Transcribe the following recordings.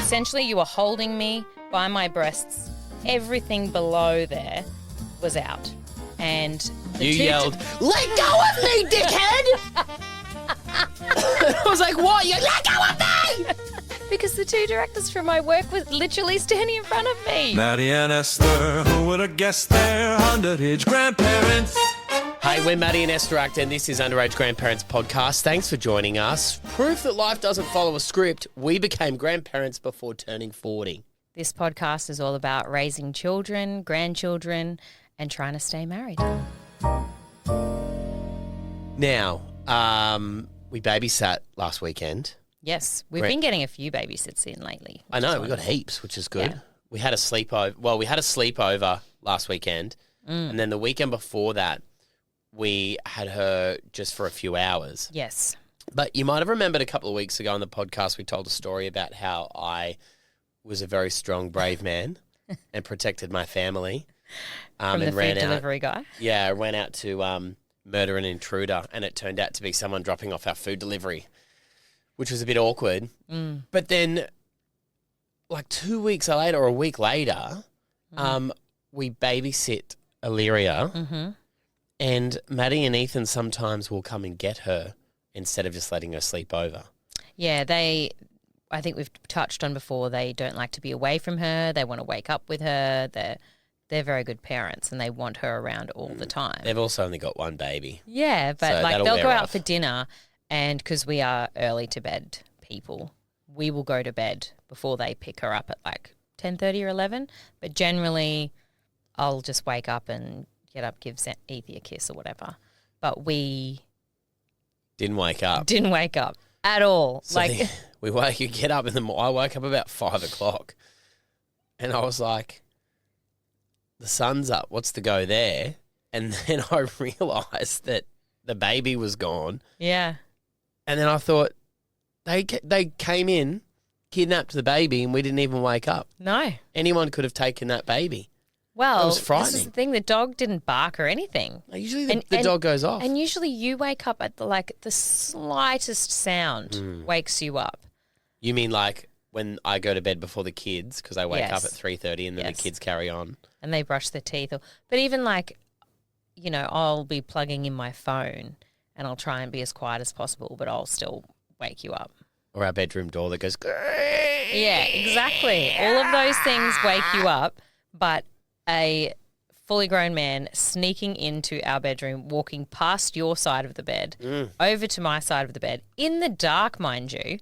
essentially you were holding me by my breasts. Everything below there was out. And you yelled, "Let go of me, dickhead!" I was like, what? You let go of me! Because the two directors from my work were literally standing in front of me. Maddie and Esther, who would have guessed they're underage grandparents? Hey, we're Maddie and Esther Act, and this is Underaged Grandparents podcast. Thanks for joining us. Proof that life doesn't follow a script. We became grandparents before turning 40. This podcast is all about raising children, grandchildren, and trying to stay married. Now, we babysat last weekend. Yes, we've been getting a few babysits in lately. I know, we got heaps, which is good. Yeah. We had a sleepover. Well, we had a sleepover last weekend, and then the weekend before that, we had her just for a few hours. Yes. But you might have remembered a couple of weeks ago on the podcast, we told a story about how I was a very strong, brave man and protected my family. From the food delivery guy? Yeah, I ran out to murder an intruder, and it turned out to be someone dropping off our food delivery, which was a bit awkward. But then, like 2 weeks later or a week later, we babysit Illyria, and Maddie and Ethan sometimes will come and get her instead of just letting her sleep over. Yeah, I think we've touched on before, they don't like to be away from her. They want to wake up with her. They're very good parents, and they want her around all the time. They've also only got one baby. Yeah, but So like that'll they'll wear go out off. for dinner, and because we are early to bed people, we will go to bed before they pick her up at like 10:30 or 11. But generally, I'll just wake up and get up, give Ethan a kiss or whatever. But we Didn't wake up. didn't wake up at all. So you get up in the morning. I woke up about 5 o'clock, and I was like, the sun's up, what's the go there? And then I realised that the baby was gone. Yeah. And then I thought, they came in, kidnapped the baby, and we didn't even wake up. No. Anyone could have taken that baby. Well, That was this is frightening. the thing. The dog didn't bark or anything. Usually the dog goes off. And usually you wake up at the slightest sound wakes you up. You mean like when I go to bed before the kids, because I wake up Yes. at 3:30 and then Yes. the kids carry on. And they brush their teeth. But even like, you know, I'll be plugging in my phone and I'll try and be as quiet as possible, but I'll still wake you up. Or our bedroom door that goes, Yeah, exactly. All of those things wake you up, but a fully grown man sneaking into our bedroom, walking past your side of the bed, over to my side of the bed, in the dark, mind you,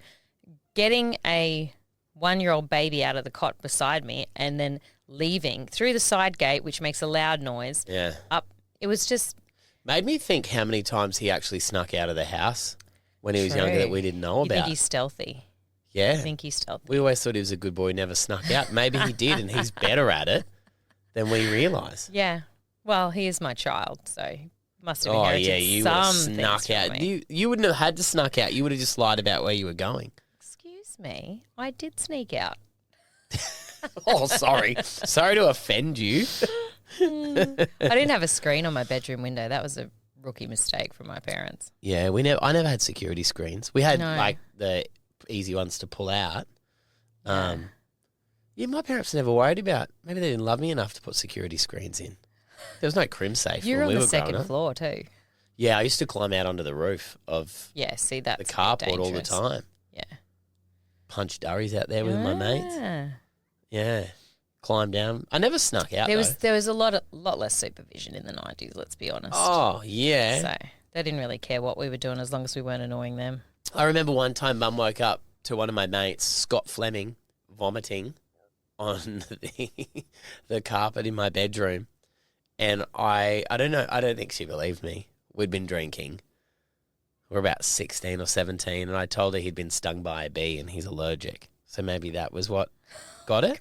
getting a 1-year-old baby out of the cot beside me and then leaving through the side gate, which makes a loud noise, yeah. up. It was just Made me think how many times he actually snuck out of the house when he was true. younger that we didn't know You about. think he's stealthy. Yeah. I think he's stealthy. We always thought he was a good boy, never snuck out. Maybe he did, and he's better at it than we realise. Yeah. Well, he is my child, so he must have Oh, inherited yeah, you would have some snuck things from out. me. You wouldn't have had to snuck out. You would have just lied about where you were going. Excuse me, I did sneak out. Oh, sorry. Sorry to offend you. I didn't have a screen on my bedroom window. That was a rookie mistake from my parents. Yeah, I never had security screens. We had No. like the easy ones to pull out. Yeah, my parents never worried about. Maybe they didn't love me enough to put security screens in. There was no crim safe. You're when on we the were growing second up. floor too. Yeah, I used to climb out onto the roof of Yeah, see that's the a bit carport all the dangerous. time. Yeah. Punch durries out there with my mates. Ah. Yeah, climb down. I never snuck out. There was a lot less supervision in the 90s. Let's be honest. Oh yeah. So they didn't really care what we were doing as long as we weren't annoying them. I remember one time Mum woke up to one of my mates, Scott Fleming, vomiting on the carpet in my bedroom. And I don't think she believed me. We'd been drinking. We were about 16 or 17, and I told her he'd been stung by a bee and he's allergic. So maybe that was what got it.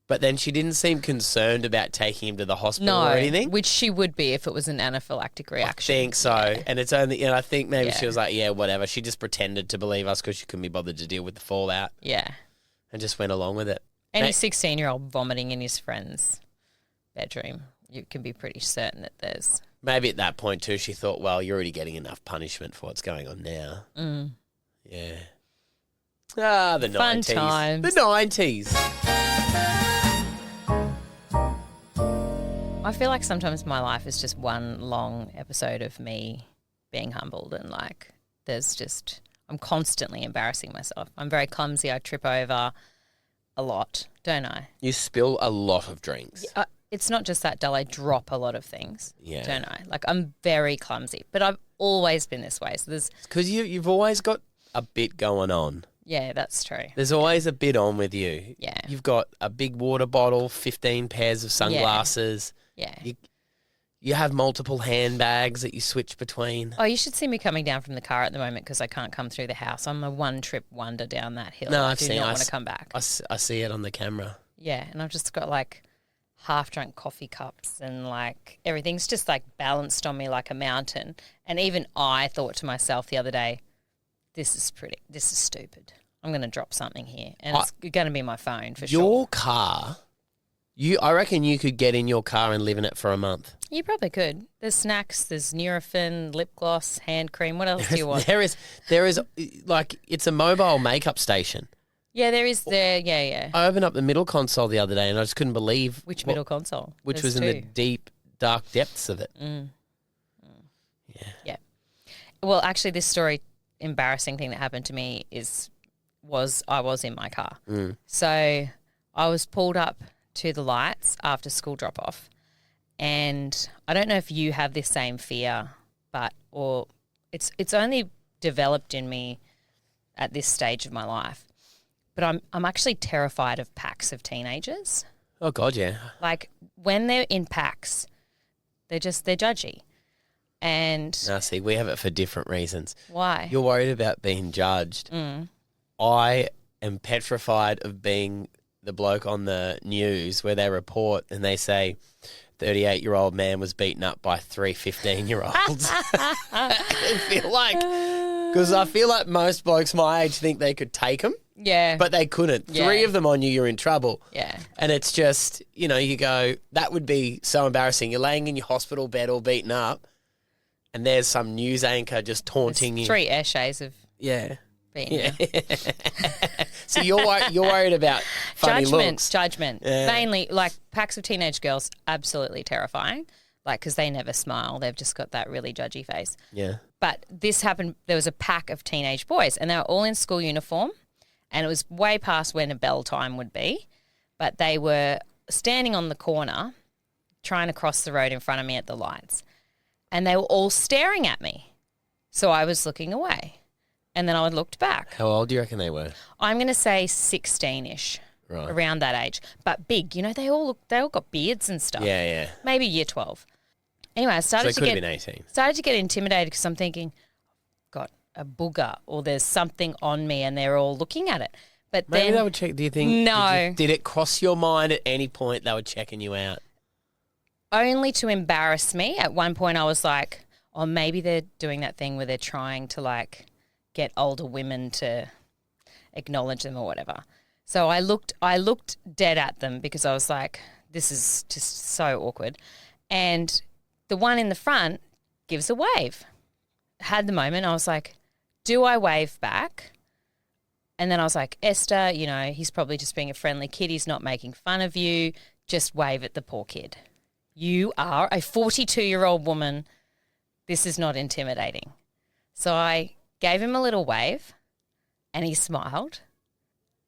But then she didn't seem concerned about taking him to the hospital or anything. Which she would be if it was an anaphylactic reaction. I think so. Yeah. And it's only, I think maybe she Yeah. was like, yeah, whatever. She just pretended to believe us because she couldn't be bothered to deal with the fallout Yeah. and just went along with it. Any Hey. 16-year-old vomiting in his friend's bedroom, you can be pretty certain that there's... Maybe at that point too, she thought, well, you're already getting enough punishment for what's going on now. Mm. Yeah. Ah, the Fun 90s. times. The 90s. I feel like sometimes my life is just one long episode of me being humbled and like I'm constantly embarrassing myself. I'm very clumsy. I trip over a lot, don't I? You spill a lot of drinks. It's not just that dull. I drop a lot of things, Yeah. don't I? Like I'm very clumsy, but I've always been this way. So Because you've always got a bit going on. yeah, that's true. There's always a bit on with you. Yeah. You've got a big water bottle, 15 pairs of sunglasses. Yeah. You have multiple handbags that you switch between. Oh, you should see me coming down from the car at the moment because I can't come through the house. I'm a one-trip wonder down that hill. No, I I've do seen. not want to come back. I see it on the camera. Yeah, and I've just got like half-drunk coffee cups and like everything's just like balanced on me like a mountain. And even I thought to myself the other day, this is stupid. I'm going to drop something here. And it's going to be my phone for sure. Your car, I reckon you could get in your car and live in it for a month. You probably could. There's snacks, there's Nurofen, lip gloss, hand cream. What else do you want? There is like, it's a mobile makeup station. Yeah, there is there. Yeah. I opened up the middle console the other day and I just couldn't believe Which middle console? which There's was in the two. deep, dark depths of it. Yeah. Well, actually, this embarrassing thing that happened to me was I was in my car. So I was pulled up to the lights after school drop off, and I don't know if you have this same fear, or it's only developed in me at this stage of my life. But I'm actually terrified of packs of teenagers. Oh God, yeah. Like when they're in packs, they're judgy. And Now, see, we have it for different reasons. why? You're worried about being judged. I am petrified of being the bloke on the news where they report and they say 38-year-old man was beaten up by 3 15-year-olds. I feel like most blokes my age think they could take them, Yeah. but they couldn't. Yeah. 3 of them on you, you're in trouble. Yeah. And it's just, you go, that would be so embarrassing. You're laying in your hospital bed all beaten up and there's some news anchor just taunting you. 3 Eshays of Yeah. being Yeah. So you're worried about funny looks. Judgment. Yeah. Mainly, like packs of teenage girls, absolutely terrifying. Like, because they never smile. They've just got that really judgy face. Yeah. But this happened, there was a pack of teenage boys and they were all in school uniform and it was way past when a bell time would be. But they were standing on the corner trying to cross the road in front of me at the lights. And they were all staring at me. So I was looking away. And then I looked back. How old do you reckon they were? I'm going to say 16-ish, Right. around that age. But big, they all got beards and stuff. Yeah, yeah. Maybe year 12. Anyway, I So they started could have been 18. to get intimidated because I'm thinking, got a booger or there's something on me and they're all looking at it. But Maybe then they would check. Do you think? No. Did it cross your mind at any point they were checking you out? only to embarrass me. At one point I was like, oh, maybe they're doing that thing where they're trying to like get older women to acknowledge them or whatever. So I looked dead at them because I was like, this is just so awkward. And the one in the front gives a wave. Had the moment, I was like, do I wave back? And then I was like, Esther, he's probably just being a friendly kid. He's not making fun of you. Just wave at the poor kid. You are a 42-year-old woman. This is not intimidating. So I gave him a little wave and he smiled.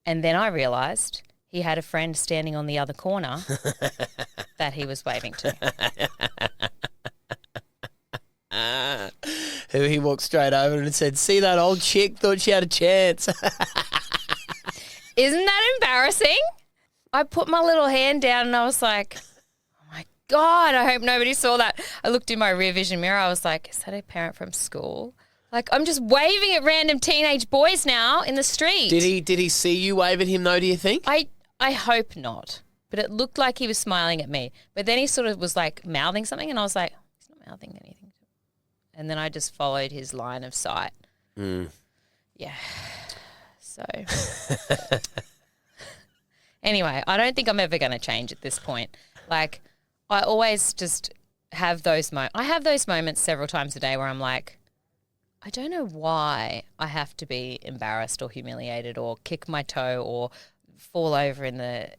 And then I realised he had a friend standing on the other corner that he was waving to. Who he walked straight over and said, see that old chick? Thought she had a chance. Isn't that embarrassing? I put my little hand down and I was like, oh my God, I hope nobody saw that. I looked in my rear vision mirror. I was like, is that a parent from school? Like, I'm just waving at random teenage boys now in the street. Did he see you wave at him though, do you think? I hope not. But it looked like he was smiling at me. But then he sort of was like mouthing something and I was like, he's not mouthing anything. And then I just followed his line of sight. Yeah. So anyway, I don't think I'm ever going to change at this point. Like, I always just have those moments. I have those moments several times a day where I'm like, I don't know why I have to be embarrassed or humiliated or kick my toe or fall over in the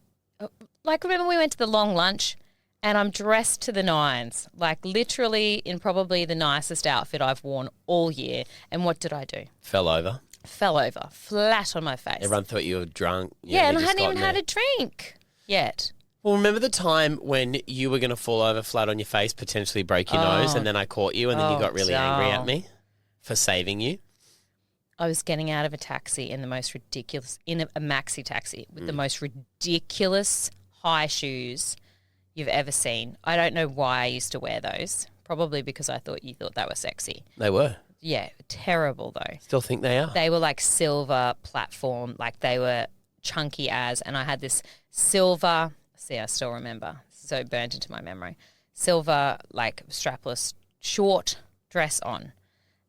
like remember we went to the long lunch and I'm dressed to the nines, like literally in probably the nicest outfit I've worn all year. And what did I do? Fell over. Fell over, flat on my face. Everyone thought you were drunk. Yeah, and I hadn't even had a drink yet. Well, remember the time when you were going to fall over flat on your face, potentially break your nose, and then I caught you and then you got really angry at me for saving you? I was getting out of a taxi in the most ridiculous, in a maxi taxi with the most ridiculous high shoes you've ever seen. I don't know why I used to wear those. Probably because I thought you thought they were sexy. They were. Yeah, terrible though. Still think they are? They were like silver platform, like they were chunky as, and I had this silver, see I still remember, so burnt into my memory, silver like strapless short dress on.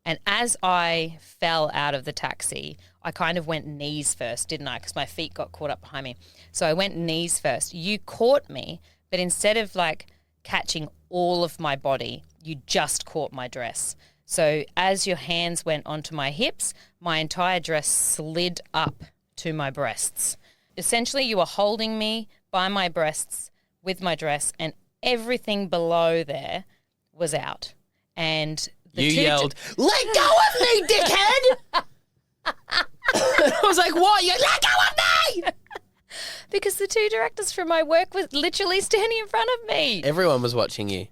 And as I fell out of the taxi, I kind of went knees first, didn't I? Because my feet got caught up behind me. So I went knees first. You caught me, but instead of like catching all of my body, you just caught my dress. So as your hands went onto my hips, my entire dress slid up to my breasts. Essentially, you were holding me by my breasts with my dress, and everything below there was out. And you yelled, "Let go of me, dickhead!" I was like, what? You let go of me! Because the two directors from my work were literally standing in front of me. Everyone was watching you.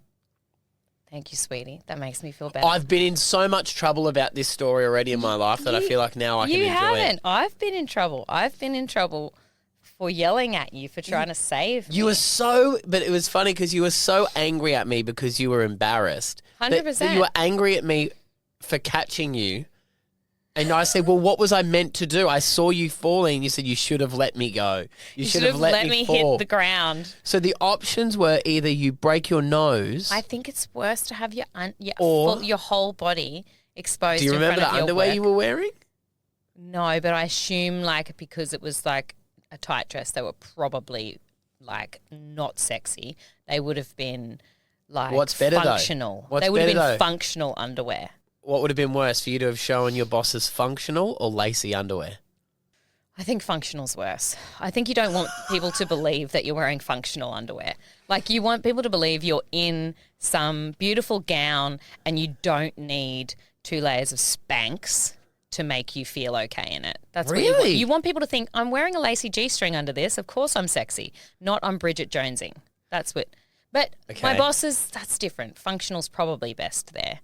Thank you, sweetie. That makes me feel better. I've been in so much trouble about this story already in my life that I feel like now I can enjoy it. You haven't. I've been in trouble. I've been in trouble for yelling at you for trying to save me. You were so, but it was funny because you were so angry at me because you were embarrassed. 100%. That you were angry at me for catching you. And I said, well, what was I meant to do? I saw you falling. You said you should have let me go. You should have let me fall. Hit the ground. So the options were either you break your nose. I think it's worse to have your whole body exposed. Do you remember the underwear you were wearing? No, but I assume like because it was like a tight dress, they were probably like not sexy. They would have been like What's better functional. Though? They would have been functional underwear. What would have been worse for you to have shown your bosses functional or lacy underwear? I think functional's worse. I think you don't want people to believe that you're wearing functional underwear. Like you want people to believe you're in some beautiful gown and you don't need 2 layers of Spanx to make you feel okay in it. That's really? What you want people to think, I'm wearing a lacy G-string under this. Of course I'm sexy. Not I'm Bridget Jonesing. That's what. But my bosses, that's different. Functional's probably best there.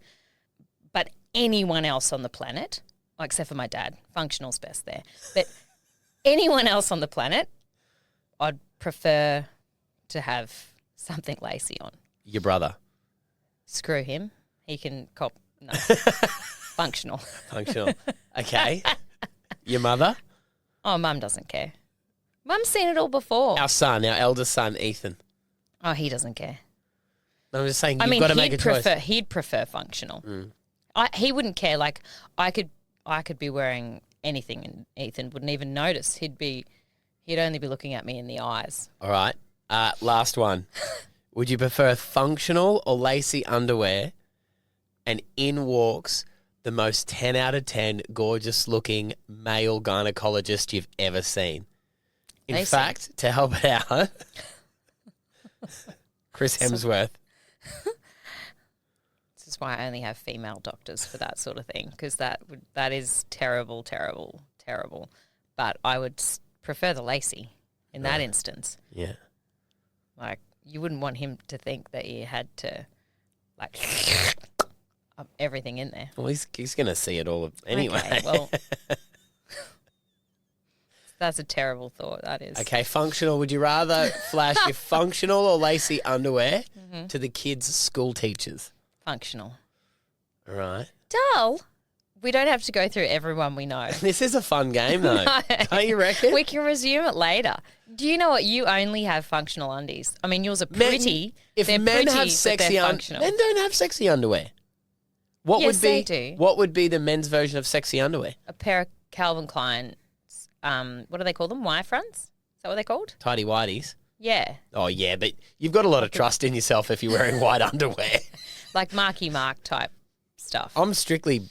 But anyone else on the planet, except for my dad, functional's best there. But anyone else on the planet, I'd prefer to have something lacy on. Your brother? Screw him. He can cop. No. Functional. Functional. Okay. Your mother? Oh, Mum doesn't care. Mum's seen it all before. Our son, our eldest son, Ethan. Oh, he doesn't care. I'm just saying you've got to make a choice. He'd prefer functional. He wouldn't care. Like I could be wearing anything and Ethan wouldn't even notice. He'd only be looking at me in the eyes. All right. Last one. Would you prefer functional or lacy underwear? And in walks the most 10 out of 10 gorgeous looking male gynecologist you've ever seen. In fact, to help out, Chris Hemsworth. This is why I only have female doctors for that sort of thing, because that is terrible, terrible, terrible. But I would prefer the lacy in that instance. Yeah. Like, you wouldn't want him to think that you had to, like, up everything in there. Well, he's going to see it all anyway. Okay, well, that's a terrible thought, that is. Okay, functional. Would you rather flash your functional or lacy underwear to the kids' school teachers? Functional. All right. Dull. We don't have to go through everyone we know. This is a fun game, though. No. Don't you reckon? We can resume it later. Do you know what? You only have functional undies. I mean, yours are pretty. If they're men pretty, have sexy functional. men don't have sexy underwear. Yes, they do. What would be the men's version of sexy underwear? A pair of Calvin Klein, what do they call them? Y-fronts? Is that what they're called? Tidy whities. Yeah. Oh, yeah, but you've got a lot of trust in yourself if you're wearing white underwear. Like Marky Mark type stuff. I'm strictly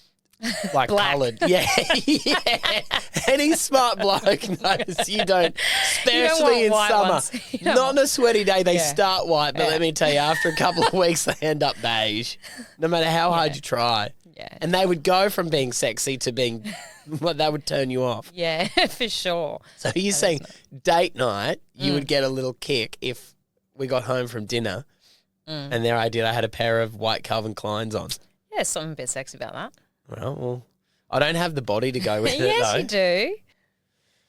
like Black. coloured. Yeah, yeah. Any smart bloke knows you don't, especially in want white summer. ones. You don't Not on a sweaty day, they Yeah. start white, but let me tell you, after a couple of weeks, they end up beige, no matter how hard you try. Yeah. And they would go from being sexy to being, well, that would turn you off. Yeah, for sure. So you're saying date night, you would get a little kick if we got home from dinner and there I did, I had a pair of white Calvin Kleins on. Yeah, there's something a bit sexy about that. Well, I don't have the body to go with it, Yes, though. you do.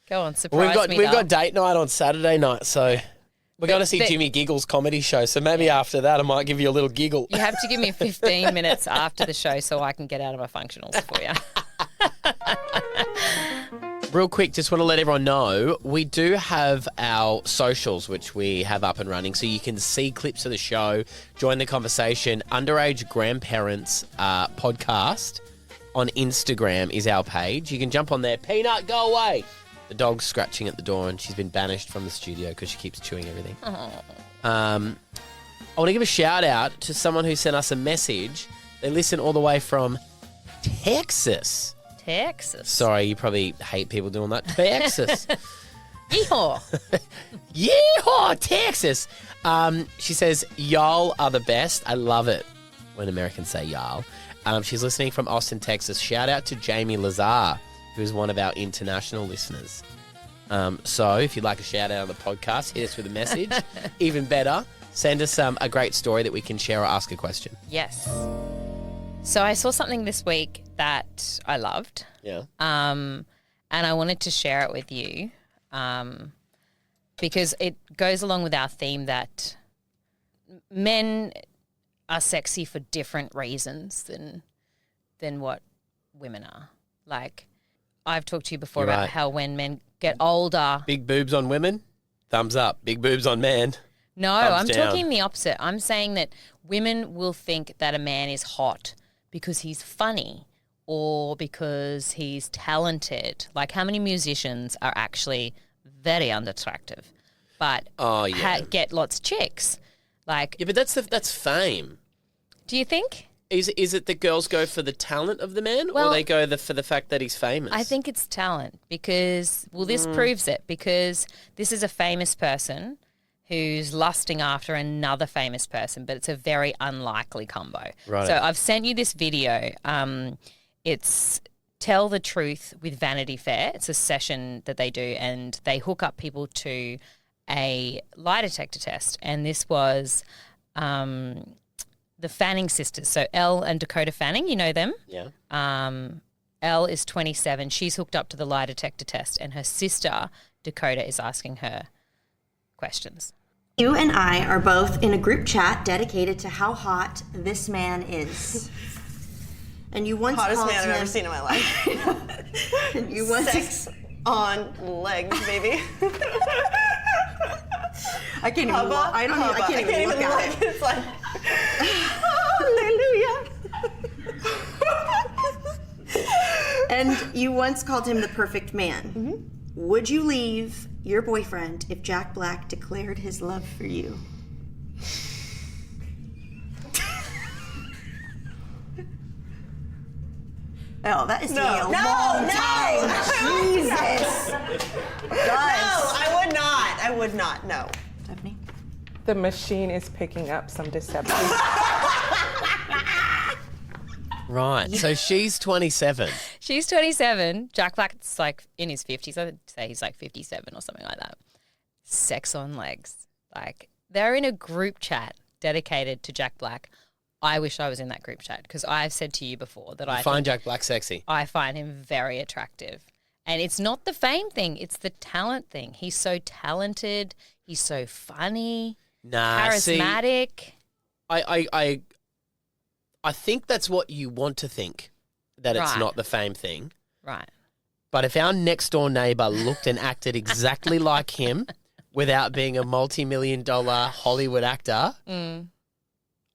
Go on, surprise me. We've though. got date night on Saturday night, so we're going to see but- Jimmy Giggle's comedy show. So maybe after that, I might give you a little giggle. You have to give me 15 minutes after the show so I can get out of my functionals for you. Real quick, just want to let everyone know we do have our socials, which we have up and running, so you can see clips of the show, join the conversation. Underaged Grandparents podcast on Instagram is our page. You can jump on there. Peanut, go away. The dog's scratching at the door and she's been banished from the studio because she keeps chewing everything. I want to give a shout out to someone who sent us a message. They listen all the way from Texas. Texas. Sorry, you probably hate people doing that. Texas. Yeehaw. Yeehaw, Texas. She says, y'all are the best. I love it when Americans say y'all. She's listening from Austin, Texas. Shout out to Jamie Lazar, who's one of our international listeners. So if you'd like a shout out on the podcast, hit us with a message. Even better, send us a great story that we can share or ask a question. Yes. So I saw something this week that I loved. Yeah. And I wanted to share it with you because it goes along with our theme that men are sexy for different reasons than what women are. Like, I've talked to you before You're about right. how when men get older. Big boobs on women, thumbs up. Big boobs on men. No, thumbs I'm down. talking the opposite. I'm saying that women will think that a man is hot because he's funny or because he's talented. Like, how many musicians are actually very unattractive but get lots of chicks? Like, Yeah, but that's fame. do you think? Is it that girls go for the talent of the man, Well, or they go for the fact that he's famous? I think it's talent because, well, this proves it because this is a famous person who's lusting after another famous person, but it's a very unlikely combo. Right. So I've sent you this video. It's Tell the Truth with Vanity Fair. It's a session that they do, and they hook up people to a lie detector test. And this was the Fanning sisters. So Elle and Dakota Fanning, you know them. Yeah. Elle is 27. She's hooked up to the lie detector test, and her sister, Dakota, is asking her questions. You and I are both in a group chat dedicated to how hot this man is. And you once Hottest called man I've him, ever seen in my life. and you once Sex on legs, baby. I can't even look. I can't even look at him. It's like, hallelujah. And you once called him the perfect man. Mm-hmm. Would you leave your boyfriend if Jack Black declared his love for you? Oh, that is taking a long time. Jesus. I would not, no. Stephanie? The machine is picking up some deception. Right. So she's 27. She's 27. Jack Black's like in his 50s. I'd say he's like 57 or something like that. Sex on legs. Like, they're in a group chat dedicated to Jack Black. I wish I was in that group chat because I've said to you before that I Find Jack Black sexy. I find him very attractive. And it's not the fame thing, it's the talent thing. He's so talented, he's so funny, charismatic. I think that's what you want to think, that it's Right. not the fame thing. Right. But if our next door neighbour looked and acted exactly like him without being a multi-million-dollar Hollywood actor,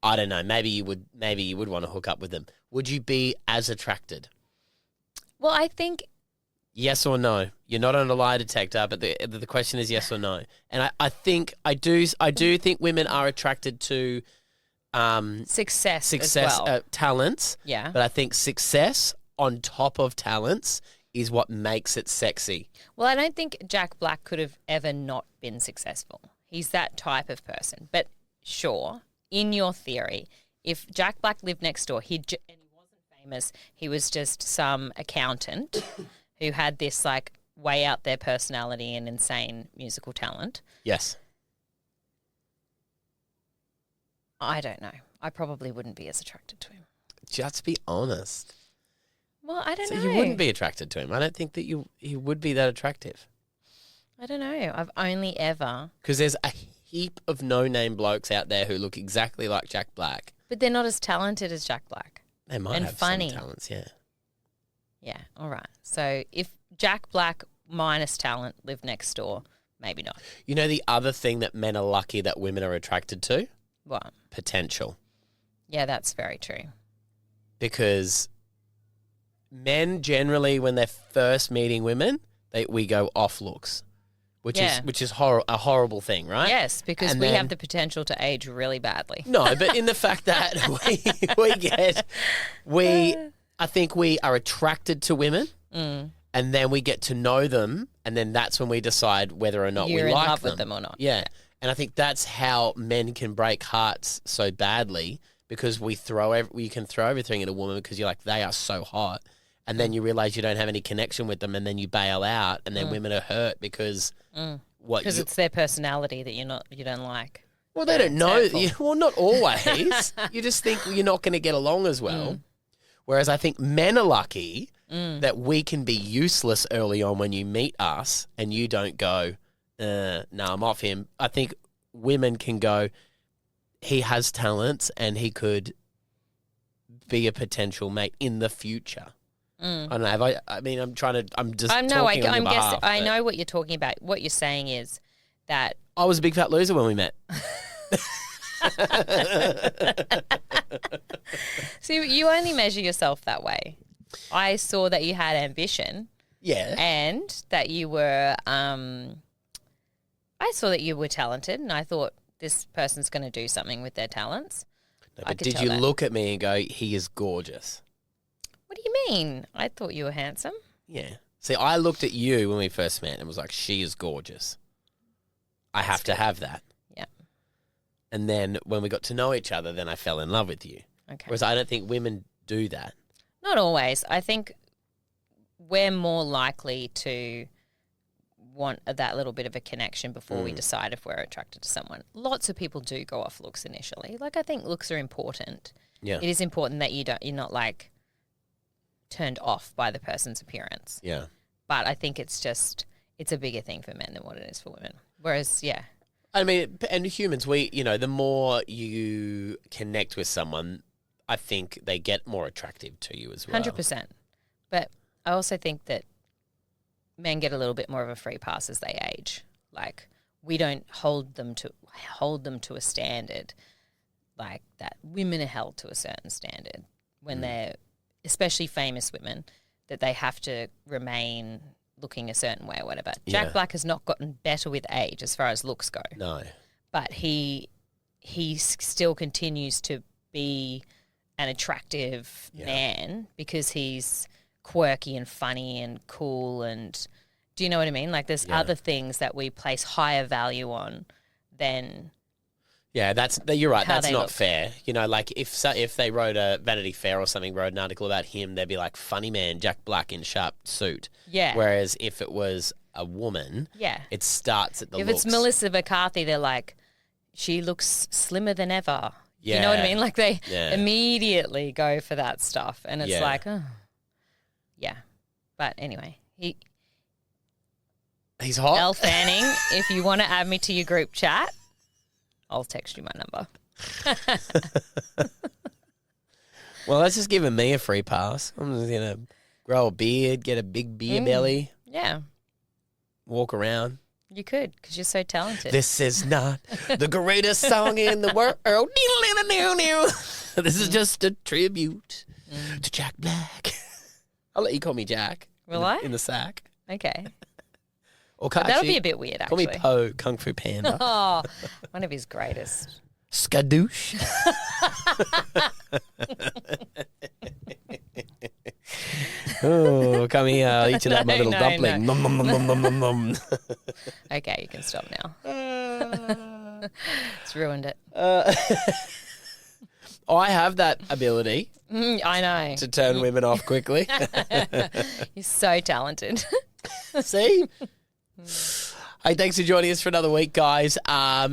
I don't know, maybe you would want to hook up with them. Would you be as attracted? Well, I think Yes or no? You're not on a lie detector, but the question is yes or no. And I do think women are attracted to success as well. talents. Yeah. But I think success on top of talents is what makes it sexy. Well, I don't think Jack Black could have ever not been successful. He's that type of person. But sure, in your theory, if Jack Black lived next door, and he wasn't famous, he was just some accountant who had this like way out there personality and insane musical talent. Yes. I don't know. I probably wouldn't be as attracted to him. Just be honest. Well, I don't So know. you wouldn't be attracted to him. I don't think that he would be that attractive. I don't know. I've only ever... Because there's a heap of no-name blokes out there who look exactly like Jack Black. But they're not as talented as Jack Black. They might And have funny. some talents, yeah. Yeah, all right. So if Jack Black minus talent lived next door, maybe not. You know the other thing that men are lucky that women are attracted to? What? Potential. Yeah, that's very true. Because men generally, when they're first meeting women, we go off looks, which Yeah. is a horrible thing, right? Yes, because And we then- have the potential to age really badly. No, but in the fact that I think we are attracted to women, and then we get to know them, and then that's when we decide whether or not You're we in like love them. with them or not. Yeah. And I think that's how men can break hearts so badly, because you can throw everything at a woman because you're like, they are so hot. And then you realize you don't have any connection with them, and then you bail out, and then women are hurt because Because it's their personality that you don't like. well, they don't know. hurtful. Well, not always. You just think you're not going to get along as well. Whereas I think men are lucky that we can be useless early on when you meet us, and you don't go, no, I'm off him. I think women can go, he has talents and he could be a potential mate in the future. I don't know. I'm talking on your behalf, I but know what you're talking about. What you're saying is that I was a big fat loser when we met. see, you only measure yourself that way. I saw that you had ambition Yeah. and that you were I saw that you were talented, and I thought this person's going to do something with their talents. No, I but could did tell you that. look at me and go, he is gorgeous? What do you mean? I thought you were handsome. Yeah. See, I looked at you when we first met and was like, she is gorgeous. I have to have that. Yeah. And then when we got to know each other, then I fell in love with you. Okay. Whereas I don't think women do that. Not always. I think we're more likely to want that little bit of a connection before we decide if we're attracted to someone. Lots of people do go off looks initially. Like, I think looks are important. Yeah. It is important that you're not like turned off by the person's appearance. Yeah. But I think it's a bigger thing for men than what it is for women. Whereas, yeah. I mean, and humans, the more you connect with someone, I think they get more attractive to you as well. 100%. But I also think that men get a little bit more of a free pass as they age. Like, we don't hold them to a standard like that. Women are held to a certain standard when they're, especially famous women, that they have to remain looking a certain way or whatever. Yeah. Jack Black has not gotten better with age as far as looks go. No. But he still continues to be an attractive man because he's quirky and funny and cool, and do you know what I mean? Like, there's other things that we place higher value on than Yeah, you're right. how That's they not look. fair. You know, like if they wrote a Vanity Fair or something, wrote an article about him, they'd be like, funny man, Jack Black in sharp suit. Yeah. Whereas if it was a woman, Yeah. it starts at the If looks. it's Melissa McCarthy, they're like, she looks slimmer than ever. You know what I Yeah. mean? Like, they Yeah. immediately go for that stuff. And it's Yeah. like, oh. Yeah. But anyway, He's hot. Elle Fanning, if you want to add me to your group chat, I'll text you my number. Well, that's just giving me a free pass. I'm just going to grow a beard, get a big beer belly, Yeah, walk around. you could because you're so talented. This is not the greatest song in the world. This is just a tribute to Jack Black. I'll let you call me Jack. Will I? In the sack. Okay. Or That'll be a bit weird, Call me actually. Po, Kung Fu Panda. Oh, one of his greatest. Skadoosh. Oh, come here. I'll eat you that, my No, little no, dumpling. no. Nom, nom, nom, nom, nom, nom. Okay, you can stop now. It's ruined it. I have that ability I know. to turn women off quickly. You're so talented. See? Hey, thanks for joining us for another week, guys.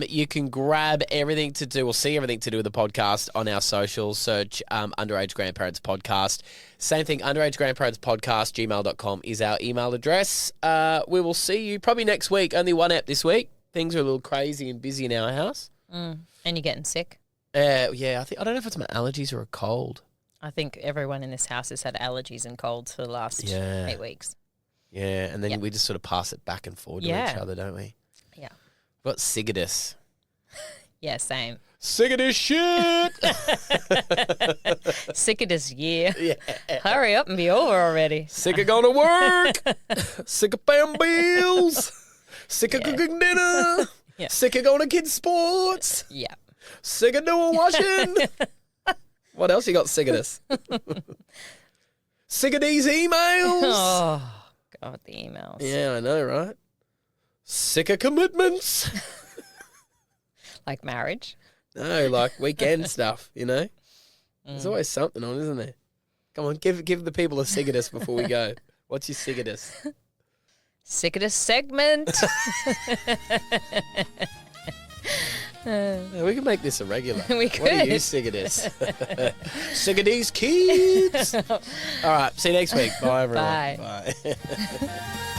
You can grab everything to do or see everything to do with the podcast on our socials. Search Underaged Grandparents Podcast. Same thing, Underaged Grandparents Podcast, gmail.com is our email address. We will see you probably next week. Only one app this week. Things are a little crazy and busy in our house. And you're getting sick. Yeah, I don't know if it's my allergies or a cold. I think everyone in this house has had allergies and colds for the last 8 weeks. Yeah, and then we just sort of pass it back and forward to each other, don't we? Yeah. We've got Sigadus. Yeah, same. Sick of this shit! Sick of this year. Yeah. Hurry up and be over already. Sick of going to work. Sick of paying bills. Sick of cooking dinner. Yeah. Sick of going to kids' sports. Yeah. Sick of doing washing. What else you got sick of this? Sick of these emails. Oh, God, the emails. Yeah, I know, right? Sick of commitments. Like marriage. No, like weekend stuff, you know? There's always something on, isn't there? Come on, give the people a sick of this before we go. What's your sick of this? Sick of this segment. Yeah, we can make this a regular. We What are you could. sick of this? Sick of these kids. All right, see you next week. Bye, everyone. Bye. Bye.